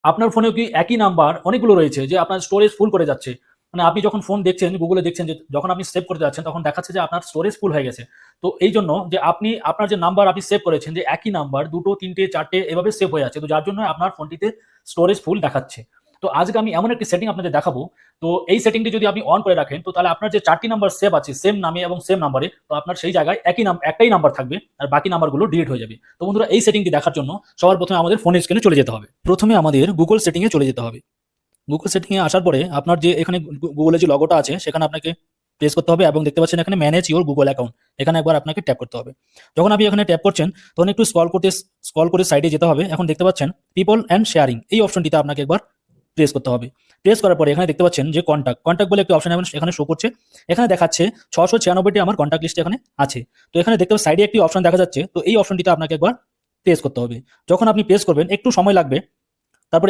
আপনার ফোনেও কি একই নাম্বার অনেকগুলো রয়েছে যে আপনার স্টোরেজ ফুল করে যাচ্ছে? মানে আপনি যখন ফোন দেখছেন, গুগলে দেখছেন, যে যখন আপনি সেভ করতে যাচ্ছেন তখন দেখাচ্ছে যে আপনার স্টোরেজ ফুল হয়ে গেছে। তো এইজন্য যে আপনি আপনার যে নাম্বার আপনি সেভ করেছেন, যে একই নাম্বার ২ টো ৩ টে ৪ টে এভাবে সেভ হয়ে আছে। তো যার জন্য আপনার ফোনটিতে স্টোরেজ ফুল দেখাচ্ছে। তো আজকে আমি এমন একটি সেটিং আপনাদের দেখাবো। তো এই সেটিংটি যদি আপনি অন করে রাখেন, তো তাহলে আপনার যে ৪ টি নাম্বার সেভ আছে সেম নামে এবং সেম নাম্বারে, তো আপনার সেই জায়গায় একটাই নাম্বার থাকবে আর বাকি নাম্বারগুলো ডিলিট হয়ে যাবে। তো বন্ধুরা, এই সেটিংটি দেখার জন্য সবার প্রথমে আমাদের ফোনের স্ক্রিনে চলে যেতে হবে। প্রথমে আমাদের গুগল সেটিং এ চলে যেতে হবে। গুগল সেটিং এ আসার পরে আপনার যে এখানে গুগলের যে লগোটা আছে সেখানে আপনাকে প্রেস করতে হবে এবং দেখতে পাচ্ছেন এখানে ম্যানেজ ইওর গুগল অ্যাকাউন্ট, এখানে একবার আপনাকে ট্যাপ করতে হবে। যখন আপনি এখানে ট্যাপ করছেন তখন একটু স্ক্রল করে সাইডে যেতে হবে। এখন দেখতে পাচ্ছেন পিপল অ্যান্ড শেয়ারিং, এই অপশনটিতে আপনাকে একবার প্রেস করতে হবে। প্রেস করার পরে এখানে দেখতে পাচ্ছেন যে কন্ট্যাক্ট বলে একটি অপশন এখানে শো করছে। এখানে দেখাচ্ছে 696টি আমার কন্ট্যাক্ট লিস্টে এখানে আছে। তো এখানে দেখতে সাইডে একটি অপশন দেখা যাচ্ছে, তো এই অপশনটিতে আপনাকে একবার প্রেস করতে হবে। যখন আপনি প্রেস করবেন একটু সময় লাগবে, তারপরে